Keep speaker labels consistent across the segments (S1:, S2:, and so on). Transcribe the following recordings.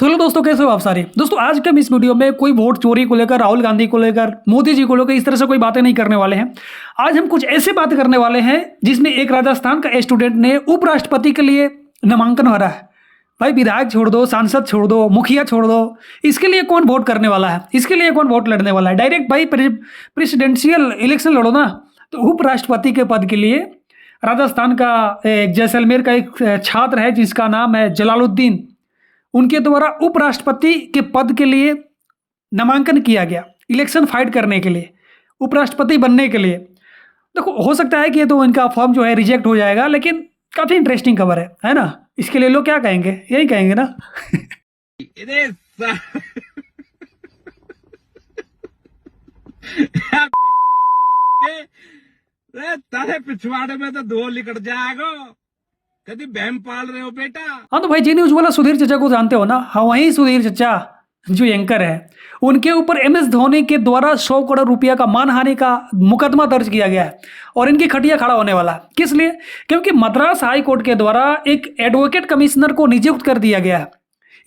S1: तो हेलो दोस्तों, कैसे हो आप सारे दोस्तों। आज के हम इस वीडियो में कोई वोट चोरी को लेकर, राहुल गांधी को लेकर, मोदी जी को लेकर इस तरह से कोई बातें नहीं करने वाले हैं। आज हम कुछ ऐसे बात करने वाले हैं जिसमें एक राजस्थान का स्टूडेंट ने उपराष्ट्रपति के लिए नामांकन भरा है। भाई विधायक छोड़ दो, सांसद छोड़ दो, मुखिया छोड़ दो, इसके लिए कौन वोट करने वाला है, इसके लिए कौन वोट लड़ने वाला है। डायरेक्ट भाई प्रेसिडेंशियल इलेक्शन लड़ो ना। तो उपराष्ट्रपति के पद के लिए राजस्थान का एक जैसलमेर का एक छात्र है जिसका नाम है जलालुद्दीन, उनके द्वारा उपराष्ट्रपति के पद के लिए नामांकन किया गया, इलेक्शन फाइट करने के लिए, उपराष्ट्रपति बनने के लिए। देखो, हो सकता है कि ये तो इनका फॉर्म जो है रिजेक्ट हो जाएगा, लेकिन काफी इंटरेस्टिंग खबर है ना। इसके लिए लोग क्या कहेंगे, यही कहेंगे ना।
S2: तारे पिछवाड़े में तो धो लिकट जाएगा। कभी बहम पाल रहे हो बेटा।
S1: हाँ तो भाई, जी न्यूज वाला सुधीर चचा को जानते हो ना। हाँ, वही सुधीर चचा जो एंकर है, उनके ऊपर MS धोनी के द्वारा 100 करोड़ रुपया का मानहानि का मुकदमा दर्ज किया गया है और इनकी खटिया खड़ा होने वाला है। किस लिए? क्योंकि मद्रास हाई कोर्ट के द्वारा एक एडवोकेट कमिश्नर को नियुक्त कर दिया गया है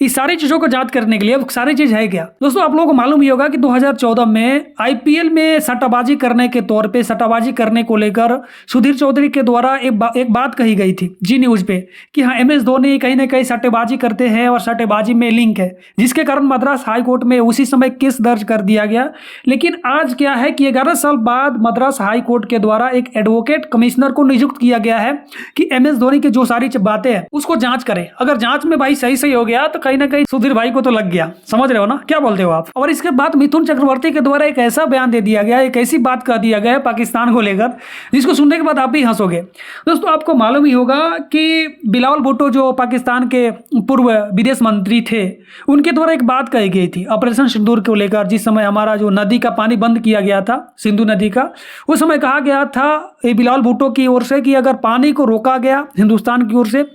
S1: इस सारी चीजों को जांच करने के लिए। अब सारी चीज है क्या दोस्तों, आप लोगों को मालूम ही होगा कि 2014 में IPL में सट्टाबाजी करने के तौर पे, सट्टाबाजी करने को लेकर सुधीर चौधरी के द्वारा एक बात कही गई थी जी न्यूज पे कि हाँ, MS धोनी कहीं ना कहीं सट्टेबाजी करते हैं और सट्टेबाजी में लिंक है, जिसके कारण मद्रास हाई कोर्ट में उसी समय केस दर्ज कर दिया गया। लेकिन आज क्या है कि 11 साल बाद मद्रास हाई कोर्ट के द्वारा एक एडवोकेट कमिश्नर को नियुक्त किया गया है कि MS धोनी की जो सारी बातें हैं उसको जांच करें। अगर जांच में भाई सही हो गया तो कहीं ना कहीं सुधीर भाई को तो लग गया। समझ रहे हो ना, क्या बोलते हो आप। और इसके बाद मिथुन चक्रवर्ती के द्वारा एक ऐसा बयान दे दिया गया, एक ऐसी बात कह दिया गया पाकिस्तान को लेकर, जिसको सुनने के बाद आप भी हंसोगे। दोस्तों, आपको मालूम ही होगा कि बिलावल भुट्टो जो पाकिस्तान के पूर्व विदेश मंत्री थे, उनके द्वारा एक बात कही गई थी ऑपरेशन सिंदूर को लेकर। जिस समय हमारा जो नदी का पानी बंद किया गया था, सिंधु नदी का, उस समय कहा गया था बिलावल भुट्टो की ओर से कि अगर पानी को रोका गया हिंदुस्तान की ओर से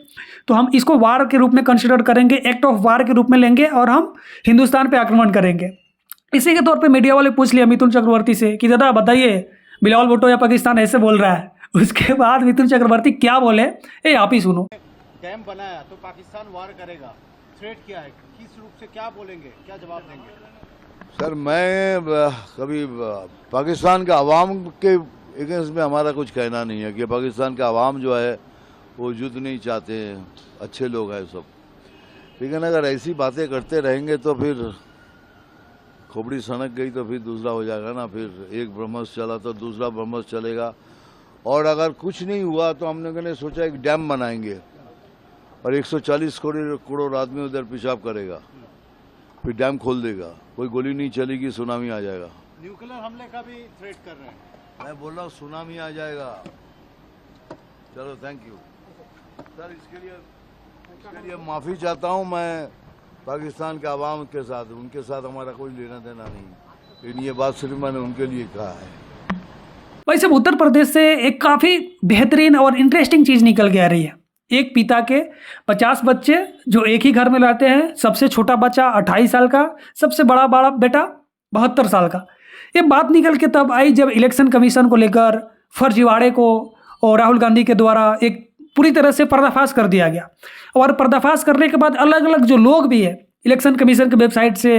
S1: तो हम इसको वार के रूप में कंसिडर करेंगे, एक्ट ऑफ वार के रूप में लेंगे और हम हिंदुस्तान पे आक्रमण करेंगे। इसी के तौर पे मीडिया वाले पूछ लिया मिथुन चक्रवर्ती से कि दादा बताइए, बिलावल भुट्टो या पाकिस्तान ऐसे बोल रहा है। उसके बाद मिथुन चक्रवर्ती क्या बोले, आप ही सुनो।
S3: डैम बनाया तो पाकिस्तान वार करेगा, थ्रेट क्या है, किस रूप से क्या बोलेंगे, क्या जवाब देंगे?
S4: सर, मैं कभी पाकिस्तान का अवाम के अगेंस्ट में हमारा कुछ कहना नहीं है कि पाकिस्तान का अवाम जो है वो युद्ध नहीं चाहते हैं, अच्छे लोग हैं सब। लेकिन अगर ऐसी बातें करते रहेंगे तो फिर खोपड़ी सनक गई तो फिर दूसरा हो जाएगा ना। फिर एक ब्रह्मस चला तो दूसरा ब्रह्मस चलेगा। और अगर कुछ नहीं हुआ तो हम लोगों ने सोचा एक डैम बनाएंगे और 140 करोड़ आदमी उधर पेशाब करेगा, फिर डैम खोल देगा, कोई गोली नहीं चलेगी, सुनामी आ जाएगा।
S3: न्यूक्लियर हमले का भी थ्रेट कर रहे हैं।
S4: मैं बोल रहा हूँ सुनामी आ जाएगा। चलो, थैंक यू सर। इसके लिए माफ़ी चाहता हूँ मैं पाकिस्तान के अवाम के साथ, उनके साथ हमारा कोई लेना देना नहीं, लेकिन ये बात सिर्फ मैंने उनके लिए कहा है।
S1: भाई सब उत्तर प्रदेश से एक काफ़ी बेहतरीन और इंटरेस्टिंग चीज़ निकल के आ रही है। एक पिता के 50 बच्चे जो एक ही घर में रहते हैं, सबसे छोटा बच्चा 28 साल का, सबसे बड़ा बेटा 72 साल का। ये बात निकल के तब आई जब इलेक्शन कमीशन को लेकर फर्जीवाड़े को और राहुल गांधी के द्वारा एक पूरी तरह से पर्दाफाश कर दिया गया। और पर्दाफाश करने के बाद अलग अलग जो लोग भी है इलेक्शन कमीशन की वेबसाइट से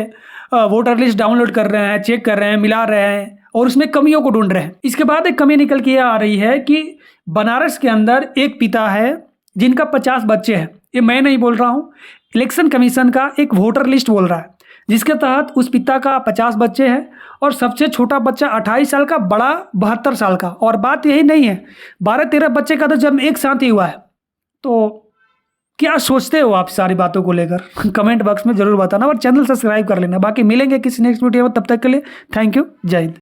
S1: वोटर लिस्ट डाउनलोड कर रहे हैं, चेक कर रहे हैं, मिला रहे हैं और उसमें कमियों को ढूंढ रहे हैं। इसके बाद एक कमी निकल के आ रही है कि बनारस के अंदर एक पिता है जिनका 50 बच्चे हैं। ये मैं नहीं बोल रहा हूँ, इलेक्शन कमीशन का एक वोटर लिस्ट बोल रहा है, जिसके तहत उस पिता का 50 बच्चे हैं और सबसे छोटा बच्चा 28 साल का, बड़ा 72 साल का। और बात यही नहीं है, 12-13 बच्चे का तो जन्म एक साथ ही हुआ है। तो क्या सोचते हो आप सारी बातों को लेकर कमेंट बॉक्स में जरूर बताना और चैनल सब्सक्राइब कर लेना। बाकी मिलेंगे किसी नेक्स्ट वीडियो में, तब तक के लिए थैंक यू, जय हिंद।